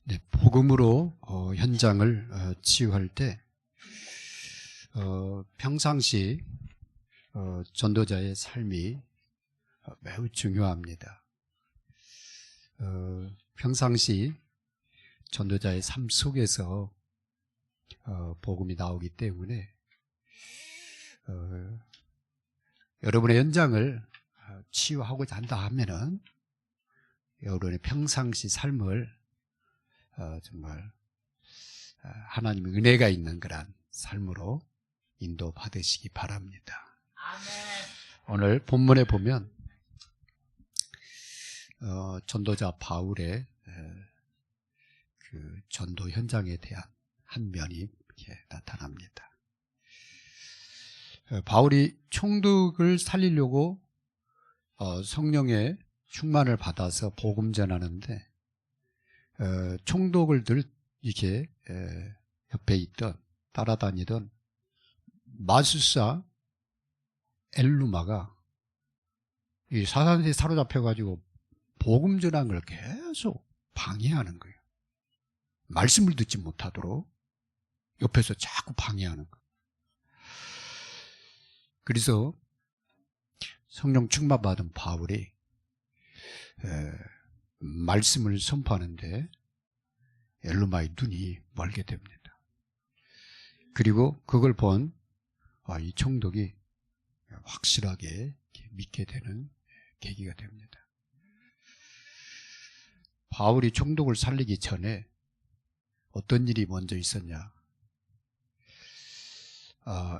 네, 복음으로 현장을 치유할 때 평상시 전도자의 삶이 매우 중요합니다. 평상시 전도자의 삶 속에서 복음이 나오기 때문에 여러분의 현장을 치유하고자 한다 하면은 여러분의 평상시 삶을 정말 하나님의 은혜가 있는 그런 삶으로 인도받으시기 바랍니다. 아멘. 오늘 본문에 보면 전도자 바울의 그 전도 현장에 대한 한 면이 이렇게 나타납니다. 바울이 총독을 살리려고 성령의 충만을 받아서 복음 전하는데 총독을 늘 이렇게 옆에 있던 따라다니던 마술사 엘루마가 이 사단에 사로잡혀가지고 복음 전하는 걸 계속 방해하는 거예요. 말씀을 듣지 못하도록 옆에서 자꾸 방해하는 거예요. 그래서 성령 충만 받은 바울이 말씀을 선포하는데 엘루마의 눈이 멀게 됩니다. 그리고 그걸 본 이 총독이 확실하게 믿게 되는 계기가 됩니다. 바울이 총독을 살리기 전에 어떤 일이 먼저 있었냐?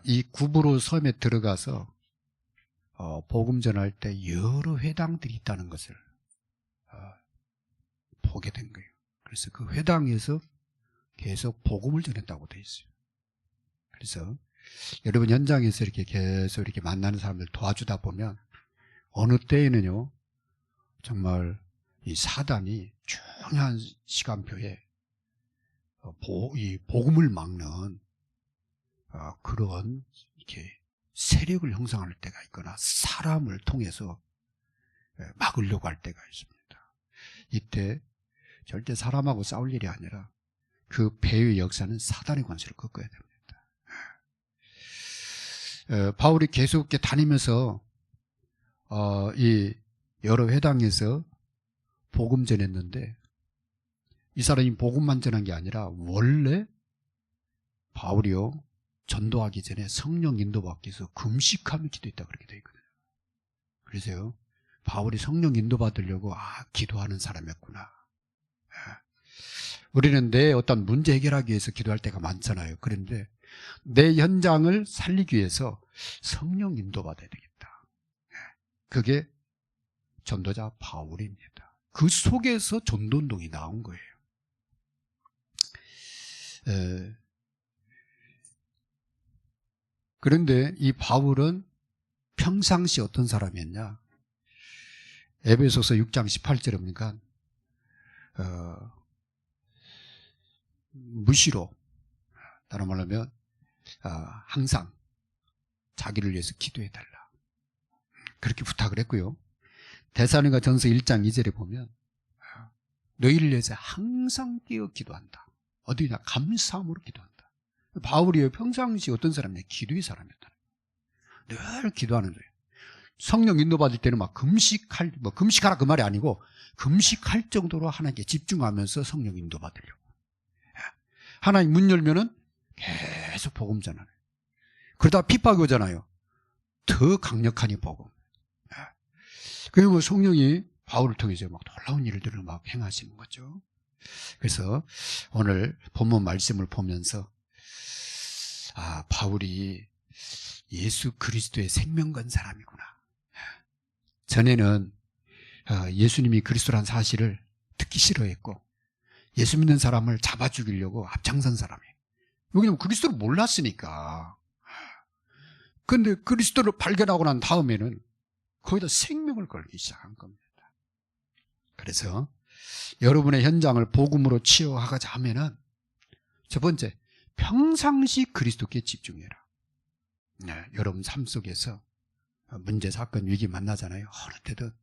이 구브로 섬에 들어가서 복음 전할 때 여러 회당들이 있다는 것을 보게 된 거예요. 그래서 그 회당에서 계속 복음을 전했다고 되어 있어요. 그래서 여러분 현장에서 이렇게 계속 이렇게 만나는 사람들 도와주다 보면 어느 때에는요, 정말 이 사단이 중요한 시간표에 이 복음을 막는 그런 이렇게 세력을 형성할 때가 있거나 사람을 통해서 막으려고 할 때가 있습니다. 이때 절대 사람하고 싸울 일이 아니라 그 배의 역사는 사단의 권세를 꺾어야 됩니다. 바울이 계속 이렇게 다니면서 이 여러 회당에서 복음 전했는데 이 사람이 복음만 전한 게 아니라 원래 바울이요 전도하기 전에 성령 인도받기 위해서 금식하며 기도했다 그렇게 되어 있거든요. 그래서요 바울이 성령 인도받으려고 기도하는 사람이었구나. 우리는 내 어떤 문제 해결하기 위해서 기도할 때가 많잖아요. 그런데 내 현장을 살리기 위해서 성령 인도받아야 되겠다. 그게 전도자 바울입니다. 그 속에서 전도운동이 나온 거예요. 그런데 이 바울은 평상시 어떤 사람이었냐? 에베소서 6장 18절에 보니까 무시로, 다른 말로 하면 항상 자기를 위해서 기도해달라 그렇게 부탁을 했고요. 데살로니가 전서 1장 2절에 보면 너희를 위해서 항상 깨어 기도한다. 어디냐? 감사함으로 기도한다. 바울이 평상시 어떤 사람이냐? 기도의 사람이었다. 늘 기도하는 거예요. 성령 인도받을 때는 막 금식하라 그 말이 아니고 금식할 정도로 하나님께 집중하면서 성령 인도받으려고. 하나님 문 열면은 계속 복음 전하는. 그러다 핍박이 오잖아요. 더 강력하니 복음. 그리고 성령이 바울을 통해서 막 놀라운 일들을 막 행하시는 거죠. 그래서 오늘 본문 말씀을 보면서 바울이 예수 그리스도의 생명 건 사람이구나. 전에는 예수님이 그리스도란 사실을 듣기 싫어했고 예수 믿는 사람을 잡아 죽이려고 앞장선 사람이에요. 왜냐하면 그리스도를 몰랐으니까. 그런데 그리스도를 발견하고 난 다음에는 거기다 생명을 걸기 시작한 겁니다. 그래서 여러분의 현장을 복음으로 치유하고자 하면은 첫 번째, 평상시 그리스도께 집중해라. 여러분 삶 속에서 문제, 사건, 위기 만나잖아요. 어느 때든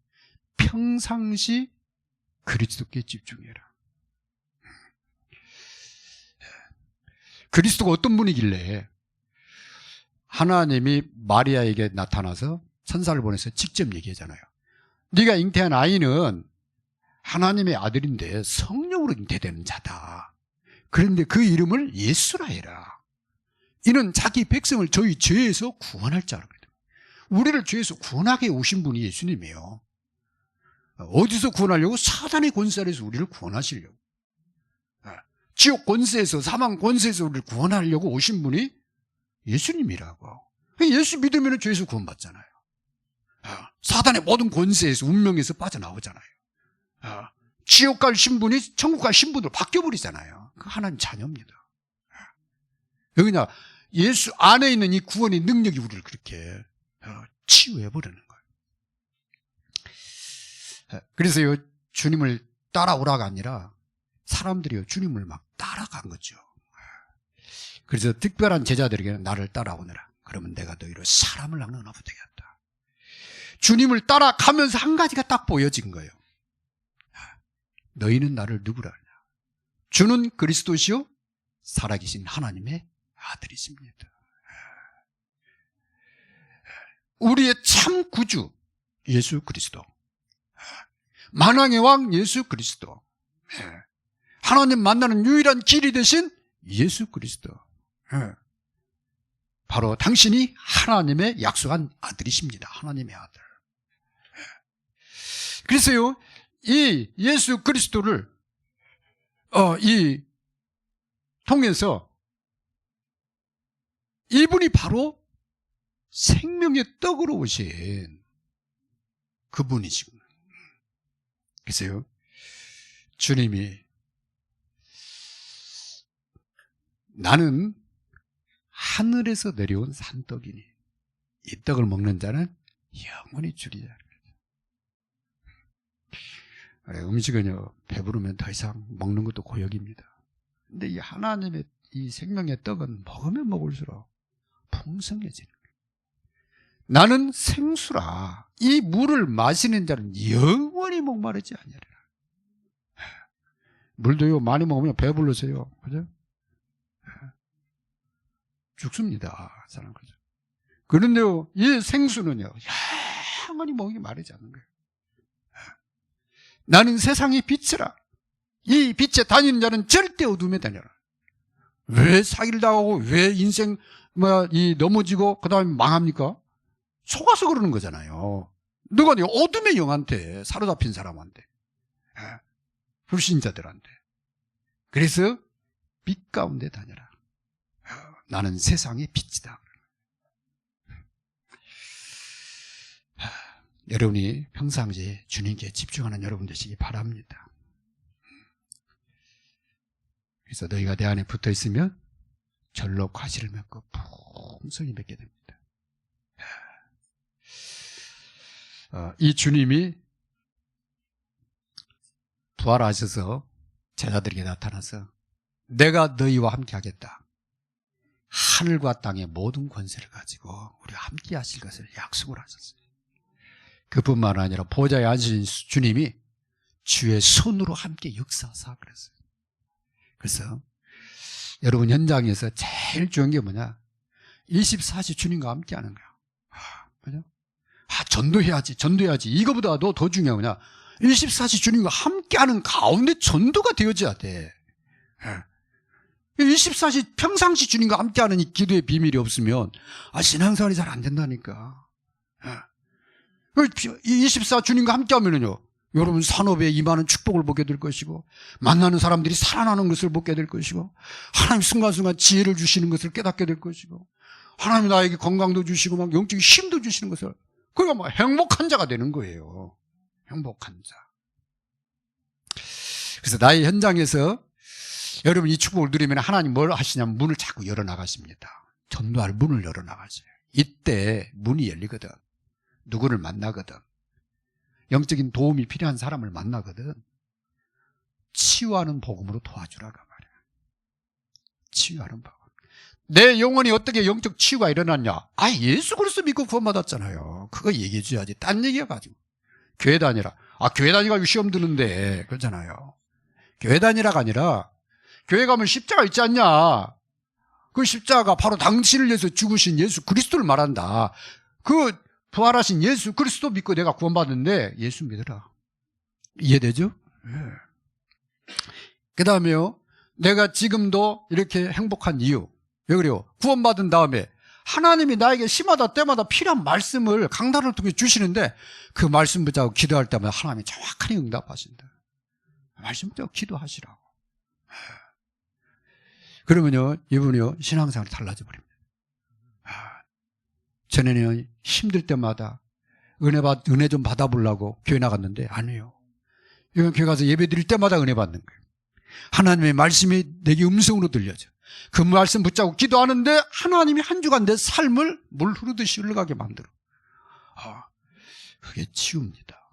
평상시 그리스도께 집중해라. 그리스도가 어떤 분이길래 하나님이 마리아에게 나타나서 천사를 보내서 직접 얘기하잖아요. 네가 잉태한 아이는 하나님의 아들인데 성령으로 잉태되는 자다. 그런데 그 이름을 예수라 해라. 이는 자기 백성을 저희 죄에서 구원할 자라. 우리를 죄에서 구원하게 오신 분이 예수님이에요. 어디서 구원하려고? 사단의 권세 아래서 우리를 구원하시려고. 지옥 권세에서, 사망 권세에서 우리를 구원하려고 오신 분이 예수님이라고. 예수 믿으면 죄에서 구원받잖아요. 사단의 모든 권세에서, 운명에서 빠져나오잖아요. 지옥 갈 신분이 천국 갈 신분으로 바뀌어버리잖아요. 그 하나님 자녀입니다. 여기나 예수 안에 있는 이 구원의 능력이 우리를 그렇게 치유해버리는 거예요. 그래서요, 주님을 따라오라가 아니라 사람들이요, 주님을 막 따라간 거죠. 그래서 특별한 제자들에게는 나를 따라오너라. 그러면 내가 너희를 사람을 낚는 어부 되겠다. 주님을 따라가면서 한 가지가 딱 보여진 거예요. 너희는 나를 누구라 하냐? 주는 그리스도시요 살아계신 하나님의 아들이십니다. 우리의 참 구주 예수 그리스도, 만왕의 왕 예수 그리스도, 하나님 만나는 유일한 길이 되신 예수 그리스도, 바로 당신이 하나님의 약속한 아들이십니다. 하나님의 아들. 그래서요, 이 예수 그리스도를 통해서 이분이 바로 생명의 떡으로 오신 그분이시구나. 그래서요, 주님이 나는 하늘에서 내려온 산떡이니 이 떡을 먹는 자는 영원히 주리라. 음식은요, 배부르면 더 이상 먹는 것도 고역입니다. 근데 이 하나님의 이 생명의 떡은 먹으면 먹을수록 풍성해지는 거예요. 나는 생수라. 이 물을 마시는 자는 영원히 목마르지 아니하리라. 물도요, 많이 먹으면 배불러져요. 그죠? 죽습니다. 사람 그죠? 그런데요, 이 생수는요, 영원히 먹이 마르지 않는 거예요. 나는 세상의 빛이라. 이 빛에 다니는 자는 절대 어둠에 다녀라. 왜 사기를 당하고 왜 인생 넘어지고 그 다음에 망합니까? 속아서 그러는 거잖아요. 누가 어둠의 영한테 사로잡힌 사람한테, 불신자들한테. 그래서 빛 가운데 다녀라. 나는 세상의 빛이다. 여러분이 평상시에 주님께 집중하는 여러분 되시기 바랍니다. 그래서 너희가 내 안에 붙어 있으면 절로 과실을 맺고 풍성히 맺게 됩니다. 이 주님이 부활하셔서 제자들에게 나타나서 내가 너희와 함께 하겠다. 하늘과 땅의 모든 권세를 가지고 우리와 함께 하실 것을 약속을 하셨어요. 그뿐만 아니라 보좌에 앉으신 주님이 주의 손으로 함께 역사하사 그랬어요. 그래서 여러분 현장에서 제일 좋은 게 뭐냐? 24시 주님과 함께 하는 거야. 그죠? 전도해야지. 이거보다도 더 중요한 거냐? 24시 주님과 함께 하는 가운데 전도가 되어져야 돼. 24시 평상시 주님과 함께 하는 이 기도의 비밀이 없으면 신앙생활이 잘 안 된다니까. 24 주님과 함께 하면은요, 여러분 산업에 임하는 축복을 보게 될 것이고, 만나는 사람들이 살아나는 것을 보게 될 것이고, 하나님 순간순간 지혜를 주시는 것을 깨닫게 될 것이고, 하나님 나에게 건강도 주시고 막 영적인 힘도 주시는 것을, 그러니까 뭐 행복한 자가 되는 거예요. 행복한 자. 그래서 나의 현장에서 여러분 이 축복을 누리면 하나님 뭘 하시냐면 문을 자꾸 열어나가십니다. 전도할 문을 열어나가세요. 이때 문이 열리거든. 누구를 만나거든, 영적인 도움이 필요한 사람을 만나거든, 치유하는 복음으로 도와주라가 말이야. 치유하는 복음. 내 영혼이 어떻게 영적 치유가 일어났냐? 예수 그리스도 믿고 구원받았잖아요. 그거 얘기해 줘야지. 딴 얘기해가지고 교회 다니라. 교회 다니가 시험 드는데 그러잖아요. 교회 다니라가 아니라 교회 가면 십자가 있지 않냐? 그 십자가 바로 당신을 위해서 죽으신 예수 그리스도를 말한다. 그 부활하신 예수 그리스도 믿고 내가 구원받는데 예수 믿어라. 이해되죠? 예. 그 다음에요. 내가 지금도 이렇게 행복한 이유. 왜 그래요? 구원받은 다음에 하나님이 나에게 시마다 때마다 필요한 말씀을 강단을 통해 주시는데 그 말씀 붙잡고 기도할 때마다 하나님이 정확하게 응답하신다. 말씀 붙잡고 기도하시라고. 그러면요, 이분이요, 신앙생활이 달라져 버립니다. 전에는 힘들 때마다 은혜 좀 받아보려고 교회 나갔는데 아니에요. 이건 교회 가서 예배 드릴 때마다 은혜 받는 거예요. 하나님의 말씀이 내게 음성으로 들려져. 그 말씀 붙잡고 기도하는데 하나님이 한 주간 내 삶을 물 흐르듯이 흘러가게 만들어. 그게 치유입니다.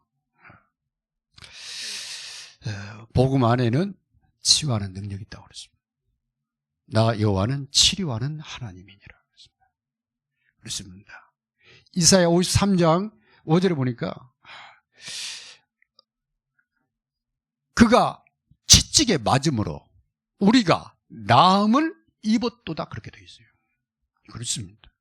복음 안에는 치유하는 능력이 있다고 그랬습니다. 나 여호와는 치료하는 하나님이니라 그랬습니다. 이사야 53장 5절에 보니까 그가 채찍에 맞음으로 우리가 나음을 입었도다 그렇게 되어 있어요. 그렇습니다.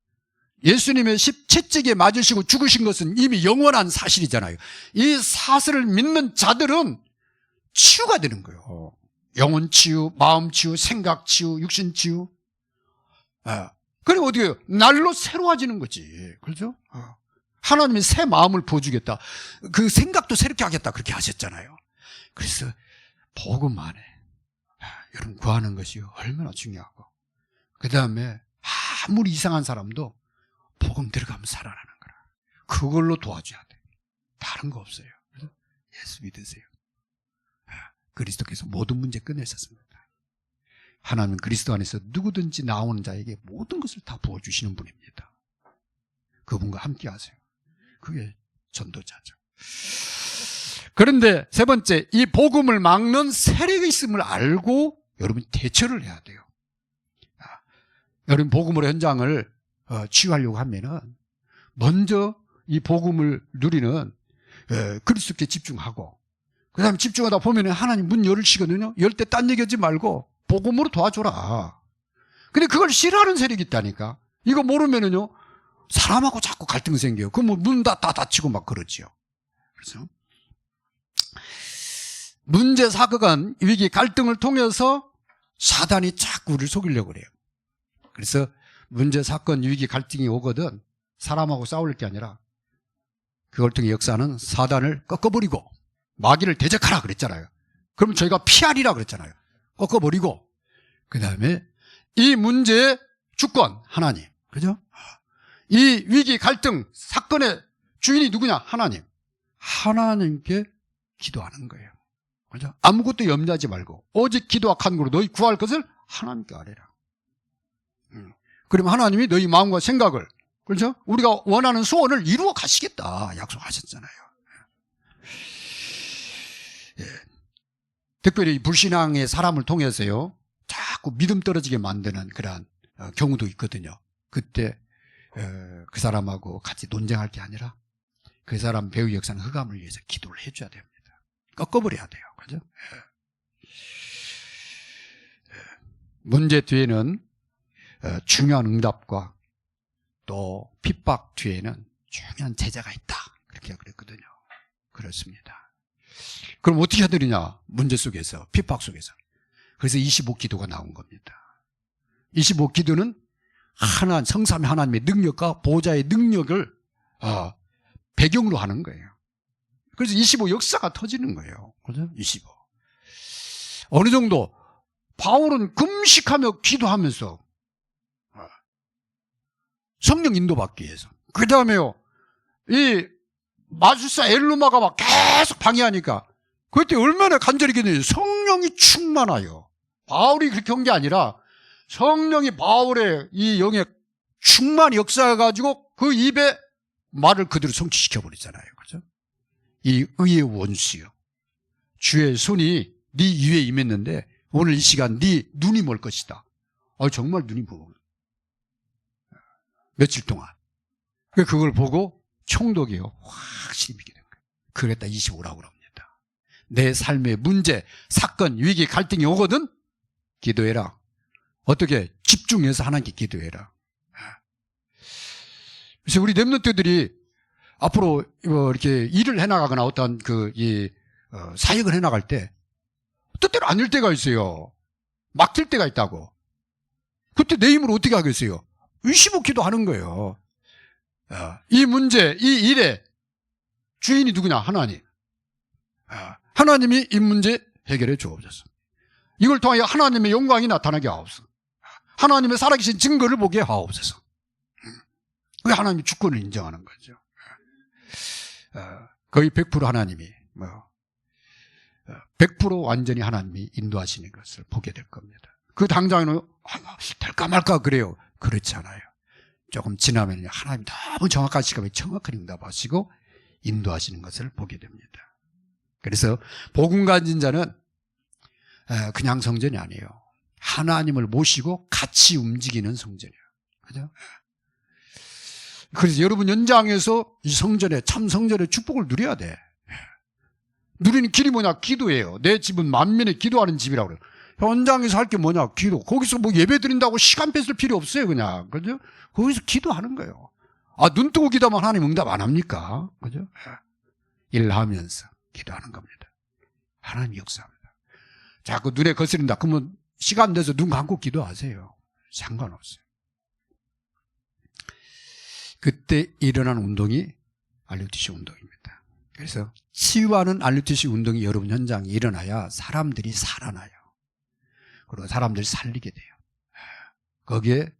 예수님의 채찍에 맞으시고 죽으신 것은 이미 영원한 사실이잖아요. 이 사실을 믿는 자들은 치유가 되는 거예요. 영혼 치유, 마음 치유, 생각 치유, 육신 치유. 그리고 어떻게 해요? 날로 새로워지는 거지. 그렇죠? 하나님이 새 마음을 부어주겠다. 그 생각도 새롭게 하겠다. 그렇게 하셨잖아요. 그래서 복음 안에 여러분 구하는 것이 얼마나 중요하고, 그 다음에 아무리 이상한 사람도 복음 들어가면 살아나는 거라. 그걸로 도와줘야 돼. 다른 거 없어요. 그래서 예수 믿으세요. 그리스도께서 모든 문제 끝내셨습니다. 하나님은 그리스도 안에서 누구든지 나오는 자에게 모든 것을 다 부어주시는 분입니다. 그분과 함께 하세요. 그게 전도자죠. 그런데 세 번째, 이 복음을 막는 세력이 있음을 알고 여러분이 대처를 해야 돼요. 여러분 복음으로 현장을 치유하려고 하면은 먼저 이 복음을 누리는 그리스도께 집중하고, 그 다음에 집중하다 보면 하나님 문 열으시거든요. 열 때 딴 얘기하지 말고 복음으로 도와줘라. 근데 그걸 싫어하는 세력이 있다니까. 이거 모르면은요, 사람하고 자꾸 갈등 생겨요. 그럼 문 다 닫히고 막 그러지요. 그래서 문제, 사건, 위기, 갈등을 통해서 사단이 자꾸 우리를 속이려고 그래요. 그래서 문제, 사건, 위기, 갈등이 오거든 사람하고 싸울 게 아니라 그걸 통해 역사는 사단을 꺾어버리고 마귀를 대적하라 그랬잖아요. 그럼 저희가 피하리라 그랬잖아요. 꺾어버리고, 그 다음에 이 문제의 주권 하나님, 그죠? 이 위기, 갈등, 사건의 주인이 누구냐? 하나님. 하나님께 기도하는 거예요. 그죠? 아무것도 염려하지 말고 오직 기도와 간구로 너희 구할 것을 하나님께 아뢰라. 그러면 하나님이 너희 마음과 생각을, 그렇죠? 우리가 원하는 소원을 이루어 가시겠다 약속하셨잖아요. 예. 특별히 불신앙의 사람을 통해서요, 자꾸 믿음 떨어지게 만드는 그러한 경우도 있거든요. 그때 그 사람하고 같이 논쟁할 게 아니라 그 사람 배우 역사는 흑암을 위해서 기도를 해줘야 됩니다. 꺾어버려야 돼요. 그죠? 문제 뒤에는 중요한 응답과 또 핍박 뒤에는 중요한 제자가 있다. 그렇게 그랬거든요. 그렇습니다. 그럼 어떻게 해야 되느냐? 문제 속에서, 핍박 속에서. 그래서 25기도가 나온 겁니다. 25기도는 성삼위 하나님의 능력과 보좌의 능력을 배경으로 하는 거예요. 그래서 25 역사가 터지는 거예요. 그죠? 25. 어느 정도 바울은 금식하며 기도하면서 성령 인도받기 위해서. 그 다음에요, 이 마술사 엘루마가 막 계속 방해하니까 그때 얼마나 간절히 기도해요. 성령이 충만하여. 바울이 그렇게 한 게 아니라 성령이 바울의 이 영에 충만히 역사해가지고 그 입에 말을 그대로 성취시켜버리잖아요. 그죠? 이 의의 원수요. 주의 손이 네 위에 임했는데 오늘 이 시간 네 눈이 멀 것이다. 정말 눈이 멀어. 며칠 동안. 그걸 보고 총독이요, 확실히 믿게 된 거예요. 그랬다 25라고 합니다. 내 삶의 문제, 사건, 위기, 갈등이 오거든 기도해라. 어떻게? 집중해서 하나님께 기도해라. 그래서 우리 렘넌트들이 앞으로 이렇게 일을 해나가거나 어떤 사역을 해나갈 때 뜻대로 안 될 때가 있어요. 막힐 때가 있다고. 그때 내 힘으로 어떻게 하겠어요? 의심 없기도 하는 거예요. 이 문제, 이 일의 주인이 누구냐? 하나님. 하나님이 이 문제 해결해 주옵소서. 이걸 통하여 하나님의 영광이 나타나게 하옵소서. 하나님의 살아계신 증거를 보게 하옵소서. 그게 하나님의 주권을 인정하는 거죠. 거의 100% 하나님이 100% 완전히 하나님이 인도하시는 것을 보게 될 겁니다. 그 당장에는 될까 말까 그래요. 그렇지 않아요. 조금 지나면 하나님 너무 정확하시고 정확하게 응답하시고 인도하시는 것을 보게 됩니다. 그래서 복음 가진 자는 그냥 성전이 아니에요. 하나님을 모시고 같이 움직이는 성전이에요. 그죠? 그래서 여러분 현장에서 이 성전에, 참 성전의 축복을 누려야 돼. 누리는 길이 뭐냐? 기도예요. 내 집은 만민의 기도하는 집이라고 그래요. 현장에서 할 게 뭐냐? 기도. 거기서 뭐 예배 드린다고 시간 뺏을 필요 없어요, 그냥. 그죠? 거기서 기도하는 거예요. 눈 뜨고 기도하면 하나님 응답 안 합니까? 그죠? 일하면서 기도하는 겁니다. 하나님 역사합니다. 자꾸 눈에 거스린다. 그러면 시간 돼서 눈 감고 기도하세요. 상관없어요. 그때 일어난 운동이 RUTC 운동입니다. 그래서 치유하는 RUTC 운동이 여러분 현장에 일어나야 사람들이 살아나요. 그리고 사람들이 살리게 돼요. 거기에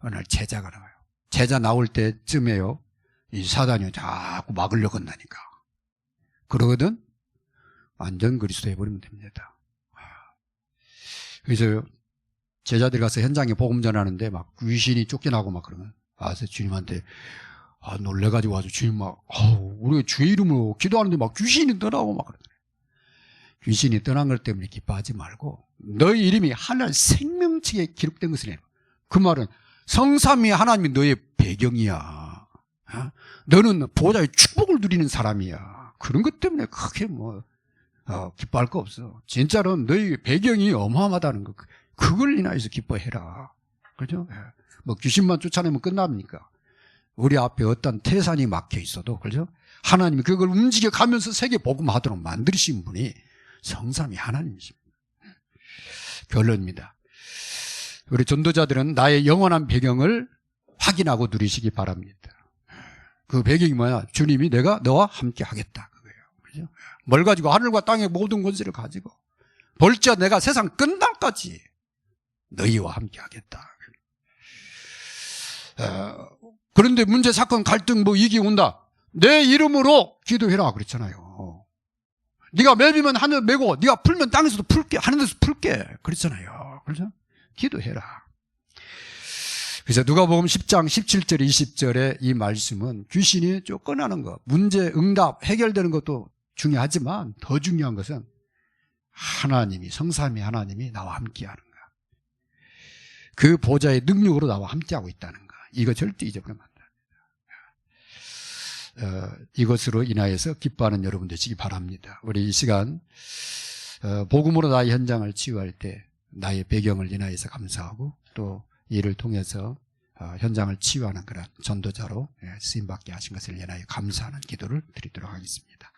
어느 날 제자가 나와요. 제자 나올 때쯤에요, 이 사단이 자꾸 막으려고 한다니까. 그러거든 완전 그리스도 해버리면 됩니다. 그래서 제자들이 가서 현장에 복음 전하는데 막 귀신이 쫓겨나고 막 그러면 와서 주님한테 놀래가지고 와서 주님 우리가 주의 이름으로 기도하는데 막 귀신이 떠나고 막 그러더래. 귀신이 떠난 것 때문에 기뻐하지 말고 너희 이름이 하늘 생명책에 기록된 것을 해. 그 말은 성삼위 하나님이 너의 배경이야. 너는 보호자의 축복을 누리는 사람이야. 그런 것 때문에 크게 기뻐할 거 없어. 진짜로 너희 배경이 어마어마하다는 거. 그걸 인하여서 기뻐해라. 그죠? 뭐 귀신만 쫓아내면 끝납니까? 우리 앞에 어떤 태산이 막혀 있어도, 그죠? 하나님이 그걸 움직여 가면서 세계 복음하도록 만드신 분이 성삼위 하나님이십니다. 결론입니다. 우리 전도자들은 나의 영원한 배경을 확인하고 누리시기 바랍니다. 그 배경이 뭐야? 주님이 내가 너와 함께 하겠다. 그거예요. 그죠? 뭘 가지고? 하늘과 땅의 모든 권세를 가지고. 벌자 내가 세상 끝날까지 너희와 함께 하겠다. 그런데 문제, 사건, 갈등, 이기 온다. 내 이름으로 기도해라. 그랬잖아요. 네가 매비면 하늘 메고, 네가 풀면 땅에서도 풀게, 하늘에서 풀게. 그랬잖아요. 그렇죠? 기도해라. 그래서 누가복음 10장 17절 20절에 이 말씀은 귀신이 쫓겨나는 것, 문제, 응답, 해결되는 것도 중요하지만 더 중요한 것은 하나님이, 성삼위 하나님이 나와 함께하는 것. 그 보좌의 능력으로 나와 함께하고 있다는 것. 이거 절대 잊어버리면 안 됩니다. 이것으로 인하여서 기뻐하는 여러분 되시기 바랍니다. 우리 이 시간 복음으로 나의 현장을 치유할 때 나의 배경을 인하여서 감사하고 또 이를 통해서 현장을 치유하는 그런 전도자로 쓰임받게 하신 것을 인하여 감사하는 기도를 드리도록 하겠습니다.